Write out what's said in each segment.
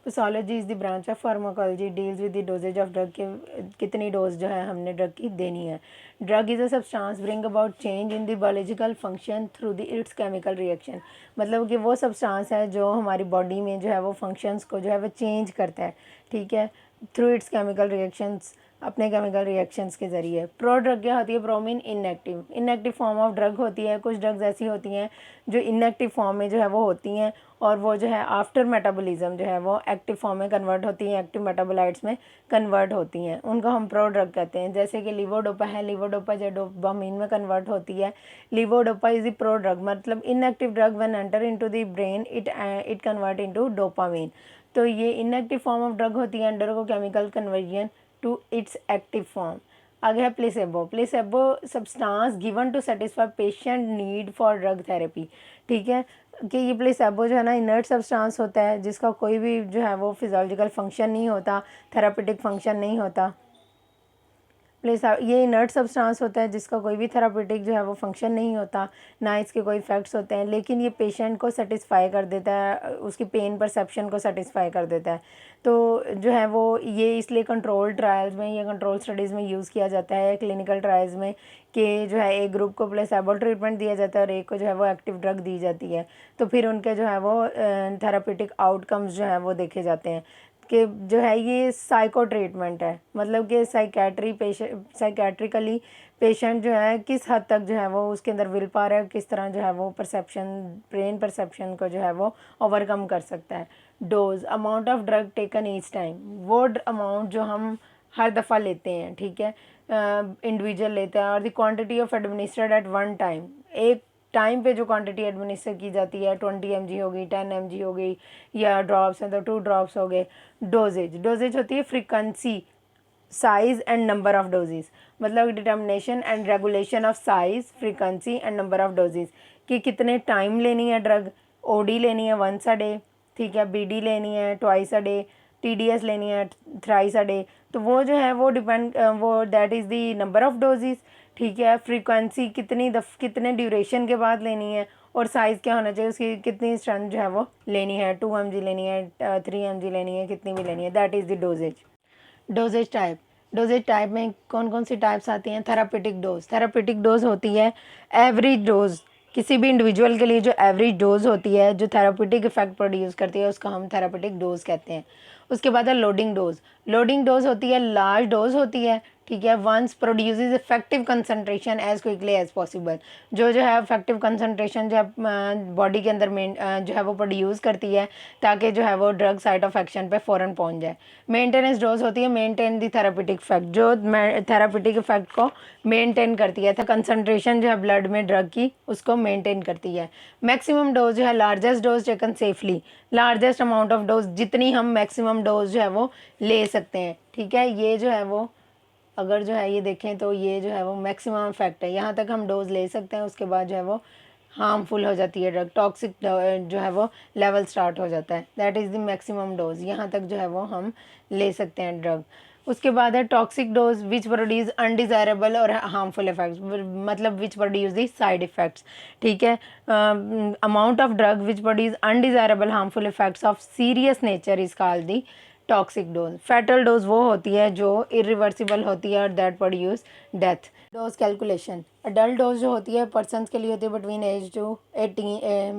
Physiology is the branch of pharmacology deals with the dosages of drug, के कितनी dose जो है हमने ड्रग की देनी है। Drug is a substance bring about change in the biological function through the it's chemical reaction, मतलब कि वो सब्सटेंस है जो हमारी बॉडी में जो है वो फंक्शंस को जो है वो चेंज करता है, ठीक है, थ्रू इट्स केमिकल रिएक्शंस, अपने केमिकल रिएक्शंस के ज़रिए। प्रो ड्रग क्या होती है? Pro mean inactive, inactive form of drug होती है। कुछ ड्रग्स ऐसी होती हैं जो इनएक्टिव फॉर्म में जो है वो होती हैं और वो जो है आफ्टर मेटाबॉलिज्म जो है वो एक्टिव फॉर्म में कन्वर्ट होती हैं, एक्टिव मेटाबोलाइट्स में कन्वर्ट होती हैं, उनको हम प्रो ड्रग कहते हैं। जैसे कि लीवोडोपा है, लीवोडोपा जो डोपामीन में कन्वर्ट होती है, levodopa is the prodrug, मतलब inactive drug when enter into the brain it convert into dopamine. तो ये इनएक्टिव फॉर्म ऑफ ड्रग होती है, undergo chemical conversion to its active form. आगे है placebo. Placebo substance given to satisfy patient need for drug therapy, ठीक है, कि ये प्लेसेबो जो है ना इनर्ट सब्सटेंस होता है जिसका कोई भी जो है वो फिजियोलॉजिकल फंक्शन नहीं होता, थेरापेटिक फंक्शन नहीं होता। ये इनर्ट सब्सटेंस होता है जिसका कोई भी थेरापेटिक जो है वो फंक्शन नहीं होता, ना इसके कोई इफ़ेक्ट्स होते हैं, लेकिन ये पेशेंट को सेटिस्फाई कर देता है, उसकी पेन परसेप्शन को सेटिस्फाई कर देता है। तो जो है वो ये इसलिए कंट्रोल ट्रायल्स में या कंट्रोल स्टडीज़ में यूज़ किया जाता है, क्लिनिकल ट्रायल्स में, कि जो है एक ग्रुप को प्लेसेबो ट्रीटमेंट दिया जाता है और एक को जो है वो एक्टिव ड्रग दी जाती है, तो फिर उनके जो है वो थेरापेटिक आउटकम्स जो है वो देखे जाते हैं। कि जो है ये साइको ट्रीटमेंट है, मतलब कि साइकेट्रिकली पेशेंट जो है किस हद तक जो है वो उसके अंदर विल पावर है, किस तरह जो है वो परसेप्शन, ब्रेन परसेप्शन को जो है वो ओवरकम कर सकता है। Dose, amount of drug taken each time, वो अमाउंट जो हम हर दफ़ा लेते हैं, ठीक है, इंडिविजुअल लेता है, और the quantity of administered at one time, एक टाइम पे जो क्वांटिटी एडमिनिस्टर की जाती है 20 mg होगी, 10 mg हो गई, या ड्रॉप्स हैं तो 2 ड्रॉप्स हो गए। डोजेज, डोजेज होती है frequency, size and number of doses, मतलब determination and regulation of size, frequency and number of doses, कि कितने टाइम लेनी है ड्रग। ओडी लेनी है वंस अ डे, ठीक है, बीडी लेनी है ट्वाइस अ डे, टीडीएस लेनी है थ्राइस अ डे, तो वो जो है वो डिपेंड, वो that is the number of dosages, ठीक है। फ्रीक्वेंसी कितने ड्यूरेशन के बाद लेनी है, और साइज़ क्या होना चाहिए, उसकी कितनी स्ट्रेंथ जो है वो लेनी है, 2 mg लेनी है, 3 mg लेनी है, कितनी भी लेनी है, that is the dosages. Dosages type, dosages type में कौन कौन सी टाइप्स आती हैं? थेरापेटिक डोज, थेरापेटिक डोज होती है एवरेज डोज, किसी भी इंडिविजुअल के लिए जो एवरेज डोज होती है जो थेरापेटिक इफेक्ट प्रोड्यूस करती है उसका हम थेरापेटिक डोज कहते हैं। उसके बाद है लोडिंग डोज, लोडिंग डोज होती है लार्ज डोज होती है, ठीक है, once produces effective concentration as quickly as possible, जो है इफेक्टिव कंसंट्रेशन जो है बॉडी के अंदर जो है वो प्रोड्यूस करती है ताकि जो है वो ड्रग साइट ऑफ एक्शन पे फ़ौरन पहुंच जाए। मेंटेनेंस डोज होती है मेंटेन दी थेरापेटिक इफेक्ट, जो थेरापेटिक इफेक्ट को मेंटेन करती है, तो कंसंट्रेशन जो है ब्लड में ड्रग की उसको मेंटेन करती है। मैक्सिमम डोज जो है largest dose taken safely, largest amount of dose, जितनी हम मैक्सिमम डोज जो है वो ले सकते हैं, ठीक है, ये जो है वो अगर जो है ये देखें तो ये जो है वो मैक्सिमम इफेक्ट है, यहाँ तक हम डोज ले सकते हैं, उसके बाद जो है वो हार्मफुल हो जाती है ड्रग, टॉक्सिक जो है वो लेवल स्टार्ट हो जाता है, that is the maximum dose, यहाँ तक जो है वो हम ले सकते हैं ड्रग। उसके बाद है toxic dose which produce undesirable और हार्मफुल इफेक्ट्स, मतलब which produce the side effects, ठीक है। Amount of drug which produce undesirable harmful effects of serious nature is called the toxic dose. Fatal dose वो होती है जो इरिवर्सिबल होती है और that produce death. Dose calculation, adult dose जो होती है पर्सन के लिए होती है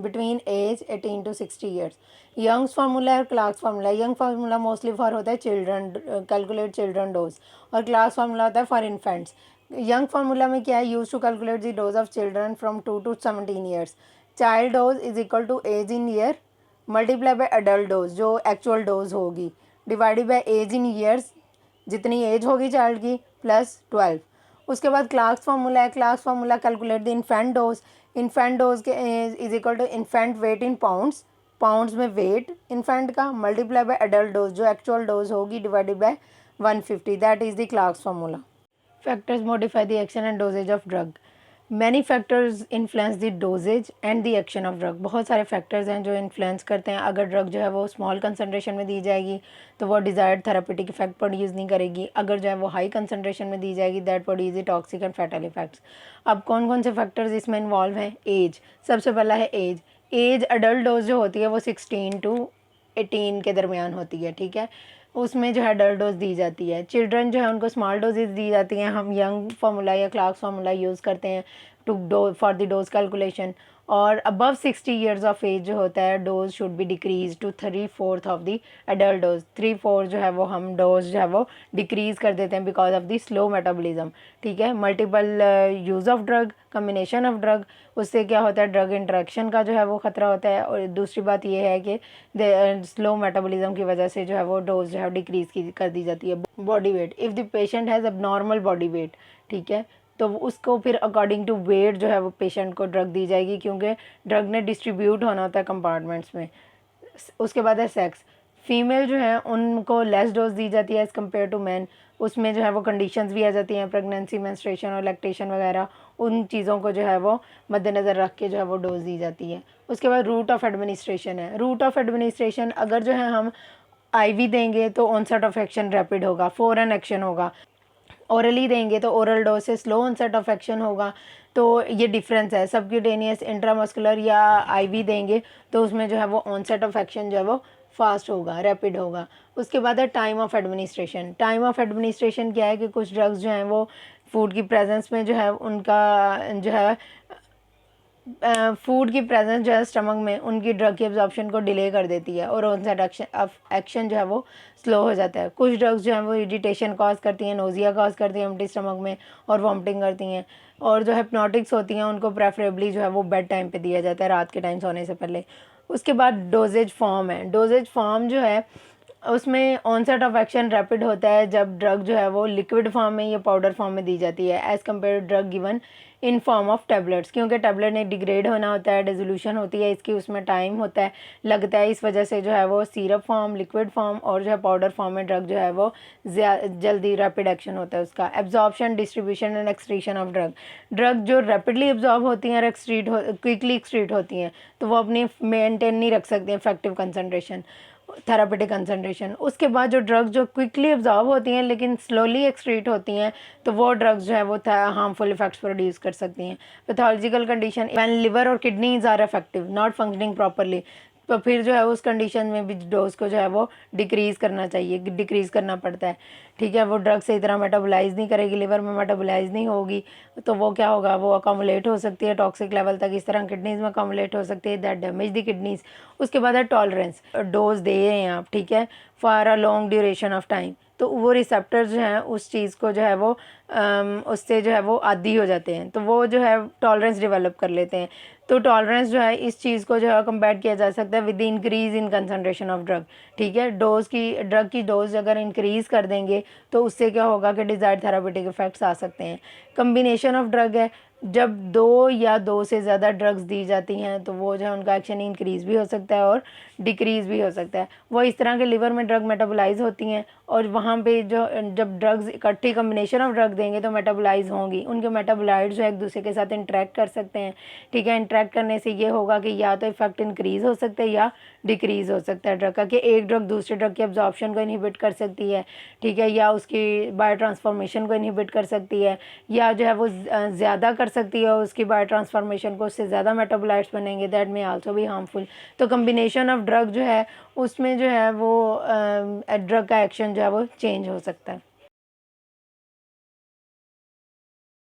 between age 18 to 60 years. Young's formula और Clark's formula, Young formula mostly for होता है चिल्ड्रन, कैलकुलेट चिल्ड्रन डोज, और क्लास फार्मूला होता है फॉर इन्फेंट्स। यंग फार्मूला में क्या है, use to calculate the dose of children from 2 to 17 years. Child dose is equal to age in year multiply by adult dose जो actual dose होगी, divided by age in years, जितनी age होगी child की, plus 12। उसके बाद Clark's formula है, class formula calculate the infant dose, infant dose के is equal to infant weight in pounds, pounds में वेट इन्फेंट का, मल्टीप्लाई बाय अडल्ट डोज जो एक्चुअल डोज होगी, divided by 150, that is the class formula. Factors modify the action and doses of drug, many factors influence the doses and the action of drug, बहुत सारे factors हैं जो influence करते हैं। अगर drug जो है वो स्मॉल कंसनट्रेशन में दी जाएगी तो वो डिज़ायर्ड थेरापेटिक इफेक्ट प्रोड्यूस नहीं करेगी, अगर जो है वो हाई कंसनट्रेशन में दी जाएगी that produce the toxic and fatal effects. अब कौन कौन से फैक्टर्स इसमें इन्वॉल्व हैं? एज, सबसे पहला है एज। एज अडल्ट डोज जो होती है वो 16 to 18 के दरमियान होती है, ठीक है। उसमें जो है डबल डोज दी जाती है। चिल्ड्रन जो है उनको स्मॉल डोजेज दी जाती हैं। हम यंग फार्मूला या क्लार्क्स फार्मूला यूज़ करते हैं फॉर द डोज कैलकुलेशन। और अबव 60 ईयर्स ऑफ एज जो होता है, dose should be decrease to 3/4 of the adult dose. 3/4 जो है वो हम डोज जो है वो डिक्रीज़ कर देते हैं because of the slow metabolism, ठीक है। Multiple use of drug, combination of drug, उससे क्या होता है ड्रग इंटरेक्शन का जो है वो ख़तरा होता है। और दूसरी बात ये है कि स्लो मेटाबॉलिज्म की वजह से जो है वो डोज जो है डिक्रीज़ कर दी जाती है। Body weight, if the patient has abnormal body weight, ठीक है, तो उसको फिर अकॉर्डिंग टू वेट जो है वो पेशेंट को ड्रग दी जाएगी, क्योंकि ड्रग ने डिस्ट्रीब्यूट होना होता है कंपार्टमेंट्स में। उसके बाद है सेक्स। फीमेल जो है उनको लेस डोज दी जाती है एज़ कम्पेयर टू मैन। उसमें जो है वो कंडीशंस भी आ जाती हैं, प्रेगनेंसी, मेंस्ट्रुएशन और लैक्टेशन वगैरह, उन चीज़ों को जो है वो मद्देनज़र रख के जो है वो डोज दी जाती है। उसके बाद रूट ऑफ एडमिनिस्ट्रेशन है। रूट ऑफ एडमिनिस्ट्रेशन, अगर जो है हम आईवी देंगे तो ऑनसेट ऑफ एक्शन रैपिड होगा, फ़ौरन एक्शन होगा। ओरली देंगे तो ओरल डोज से स्लो ऑनसेट ऑफ एक्शन होगा। तो ये डिफरेंस है। सबक्यूटेनियस, इंट्रामस्कुलर या आईवी देंगे तो उसमें जो है वो ऑनसेट ऑफ एक्शन जो है वो फास्ट होगा, रैपिड होगा। उसके बाद है time of administration. Time of administration क्या है कि कुछ ड्रग्स जो हैं वो फूड की प्रेजेंस में जो है उनका जो है फूड की प्रेजेंस जो है स्टमक में उनकी ड्रग की एब्जॉर्प्शन को डिले कर देती है और ऑनसेट एक्शन जो है वो स्लो हो जाता है। कुछ ड्रग्स जो हैं वो इरिटेशन कॉज करती हैं, नोजिया कॉज करती हैं एम्प्टी स्टमक में और वॉमिटिंग करती हैं। और जो हिप्नोटिक्स होती हैं उनको प्रेफरेबली जो है वो बेड टाइम पे दिया जाता है, रात के टाइम सोने से पहले। उसके बाद डोजेज फॉर्म है। डोजेज फॉर्म जो है उसमें ऑनसेट ऑफ एक्शन रैपिड होता है जब ड्रग जो है वो लिक्विड फॉर्म में या पाउडर फॉर्म में दी जाती है as compare to drug given in form of tablets, क्योंकि टैबलेट ने डिग्रेड होना होता है, डिसोल्यूशन होती है इसकी, उसमें टाइम होता है, लगता है। इस वजह से जो है वो सिरप फॉर्म, लिक्विड फॉर्म और जो है पाउडर फॉर्म में ड्रग जो है वो जल्दी रैपिड एक्शन होता है उसका। Absorption, distribution and excretion of drug जो रैपिडली एब्जॉर्ब होती हैं और क्विकली एक्सक्रीट होती हैं तो वो अपनी मेंटेन नहीं रख सकती इफेक्टिव कंसनट्रेशन, थेरापेटिक कंसनट्रेशन। उसके बाद जो ड्रग्स जो क्विकली एब्जॉर्ब होती हैं लेकिन स्लोली एक्सक्रीट होती हैं तो वो ड्रग्स जो है वो हार्मफुल इफेक्ट्स प्रोड्यूस कर सकती हैं। पैथोलॉजिकल कंडीशन, व्हेन लिवर और kidneys are effective not functioning properly, तो फिर जो है उस कंडीशन में भी डोज को जो है वो डिक्रीज़ करना चाहिए, डिक्रीज़ करना पड़ता है, ठीक है। वो ड्रग सही तरह मेटाबोलाइज नहीं करेगी, लिवर में मेटाबोलाइज नहीं होगी तो वो क्या होगा, वो अकोमुलेट हो सकती है टॉक्सिक लेवल तक, इस तरह किडनीज़ में अकोमुलेट हो सकती है, दैट डैमेज द किडनीज़। उसके बाद है टॉलरेंस। डोज दे रहे हैं आप, ठीक है, for a long duration of time, तो वो रिसेप्टर्स जो हैं उस चीज़ को जो है वो उससे जो है वो आदी हो जाते हैं, तो वो जो है टॉलरेंस डेवलप कर लेते हैं। तो टॉलरेंस जो है इस चीज़ को जो है कम्बैट किया जा सकता है with the increase in concentration of drug, ठीक है। ड्रग की डोज अगर इंक्रीज़ कर देंगे तो उससे क्या होगा कि डिज़ायर्ड थेरापेटिक इफेक्ट्स आ सकते हैं। कम्बिनेशन ऑफ ड्रग है, जब 2 या 2 से ज़्यादा ड्रग्स दी जाती हैं तो वो जो है उनका एक्शन इंक्रीज़ भी हो सकता है और डिक्रीज़ भी हो सकता है। वो इस तरह के लिवर में ड्रग मेटाबोलाइज होती हैं और वहाँ पे जो जब ड्रग्स इकट्ठी कम्बिनेशन ऑफ ड्रग देंगे तो मेटाबोलाइज होंगी, उनके मेटाबोलाइट्स जो है एक दूसरे के साथ इंटरेक्ट कर सकते हैं, ठीक है। इंटरेक्ट करने से ये होगा कि या तो इफेक्ट इंक्रीज़ हो सकता है या डिक्रीज़ हो सकता है ड्रग का, कि एक ड्रग दूसरे ड्रग के एब्जॉर्प्शन को इनहिबिट कर सकती है, ठीक है, या उसकी बायो ट्रांसफॉर्मेशन को इनहिबिट कर सकती है, या जो है वो ज़्यादा कर सकती है उसकी बायो ट्रांसफॉर्मेशन को, उससे ज़्यादा मेटाबोलाइट्स बनेंगे, दैट में आल्सो भी हार्मफुल। तो कम्बिनेशन ऑफ ड्रग जो है उसमें जो है वो ड्रग का एक्शन जो है वो चेंज हो सकता है।